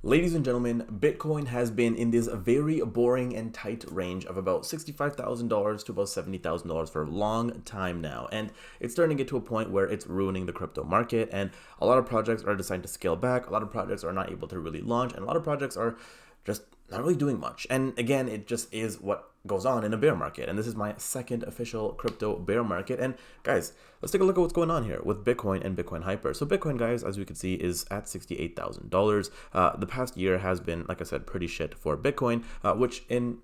Ladies and gentlemen, Bitcoin has been in this very boring and tight range of about $65,000 to about $70,000 for a long time now. And it's starting to get to a point where it's ruining the crypto market. And a lot of projects are deciding to scale back. A lot of projects are not able to really launch. And a lot of projects are just not really doing much. And again, it just is what goes on in a bear market. And this is my second official crypto bear market. And guys, let's take a look at what's going on here with Bitcoin and Bitcoin Hyper. So Bitcoin, guys, as we can see, is at $68,000. The past year has been, like I said, pretty shit for Bitcoin, which in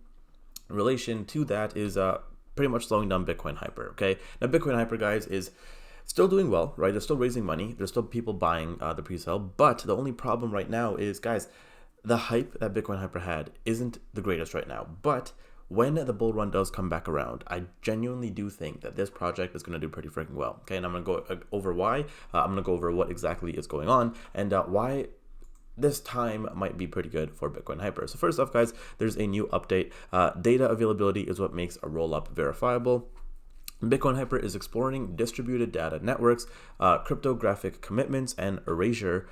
relation to that is pretty much slowing down Bitcoin Hyper. Okay, now Bitcoin Hyper, guys, is still doing well, right? They're still raising money. There's still people buying the pre-sale. But the only problem right now is, guys, the hype that Bitcoin Hyper had isn't the greatest right now. But when the bull run does come back around, I genuinely do think that this project is going to do pretty freaking well. Okay, and I'm going to go over why. I'm going to go over what exactly is going on and why this time might be pretty good for Bitcoin Hyper. So first off, guys, there's a new update. Data availability is what makes a rollup verifiable. Bitcoin Hyper is exploring distributed data networks, cryptographic commitments, and erasure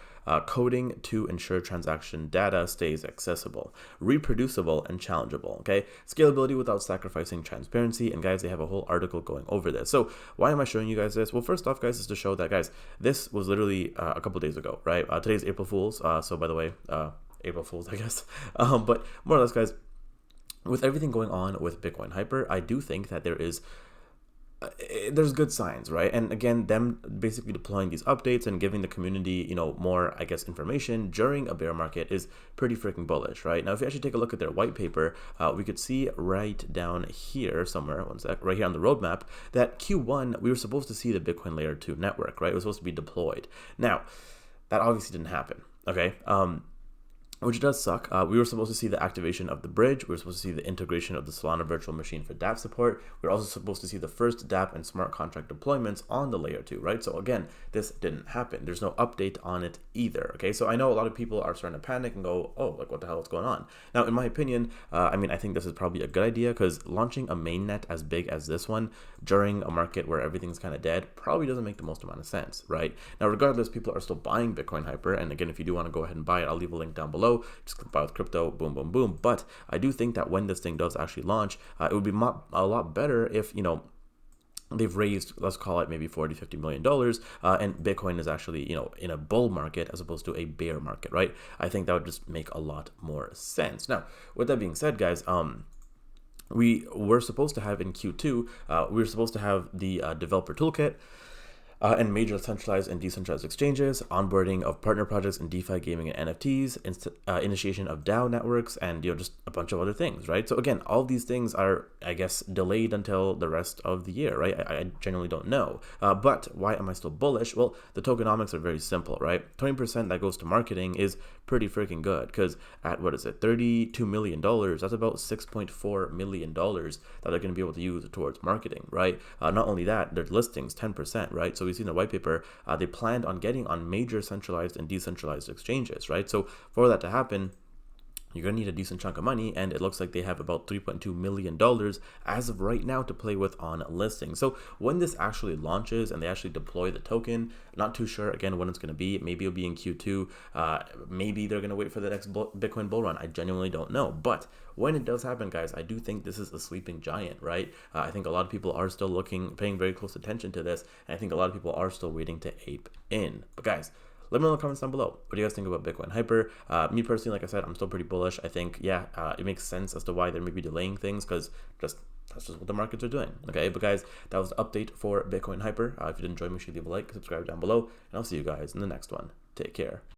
coding to ensure transaction data stays accessible, reproducible, and challengeable. Okay, scalability without sacrificing transparency. And guys, they have a whole article going over this. So why am I showing you guys this? Well, first off, guys, is to show that, guys, this was literally a couple days ago, right? Today's April Fool's. So by the way, April Fool's, I guess. But more or less, guys, with everything going on with Bitcoin Hyper, I do think that there's good signs, right? And again, them basically deploying these updates and giving the community, more, I guess, information during a bear market is pretty freaking bullish, right? Now, if you actually take a look at their white paper, we could see right down here somewhere, one sec, right here on the roadmap, that Q1, we were supposed to see the Bitcoin Layer 2 network, right? It was supposed to be deployed. Now, that obviously didn't happen, okay? Which does suck. We were supposed to see the activation of the bridge. We were supposed to see the integration of the Solana virtual machine for dApp support. We were also supposed to see the first dApp and smart contract deployments on the layer 2, right? So again, this didn't happen. There's no update on it either, okay? So I know a lot of people are starting to panic and go, oh, like what the hell is going on? Now, in my opinion, I think this is probably a good idea because launching a mainnet as big as this one during a market where everything's kind of dead probably doesn't make the most amount of sense, right? Now, regardless, people are still buying Bitcoin Hyper. And again, if you do want to go ahead and buy it, I'll leave a link down below. Just click buy with crypto, boom, boom, boom. But I do think that when this thing does actually launch, it would be a lot better if, they've raised, let's call it maybe $40-50 million, and Bitcoin is actually, in a bull market as opposed to a bear market, right? I think that would just make a lot more sense. Now, with that being said, guys, we were supposed to have in Q2, we were supposed to have the developer toolkit, and major centralized and decentralized exchanges, onboarding of partner projects in DeFi, gaming, and NFTs, initiation of DAO networks, and just a bunch of other things, right? So again, all these things are, I guess, delayed until the rest of the year, right? I generally don't know. But why am I still bullish? Well, the tokenomics are very simple, right? 20% that goes to marketing is pretty freaking good because at, what is it, $32 million, that's about $6.4 million that they're going to be able to use towards marketing, right? Not only that, their listings, 10%, right? So we see in the white paper, they planned on getting on major centralized and decentralized exchanges, right? So for that to happen, you're going to need a decent chunk of money, and it looks like they have about $3.2 million as of right now to play with on listing. So when this actually launches and they actually deploy the token, not too sure, again, when it's going to be. Maybe it'll be in Q2. Maybe they're going to wait for the next Bitcoin bull run. I genuinely don't know. But when it does happen, guys, I do think this is a sleeping giant, right? I think a lot of people are still paying very close attention to this, and I think a lot of people are still waiting to ape in. But guys, let me know in the comments down below. What do you guys think about Bitcoin Hyper? Me personally, like I said, I'm still pretty bullish. I think, yeah, it makes sense as to why they're maybe delaying things because that's just what the markets are doing. Okay, but guys, that was the update for Bitcoin Hyper. If you did enjoy, make sure you leave a like, subscribe down below, and I'll see you guys in the next one. Take care.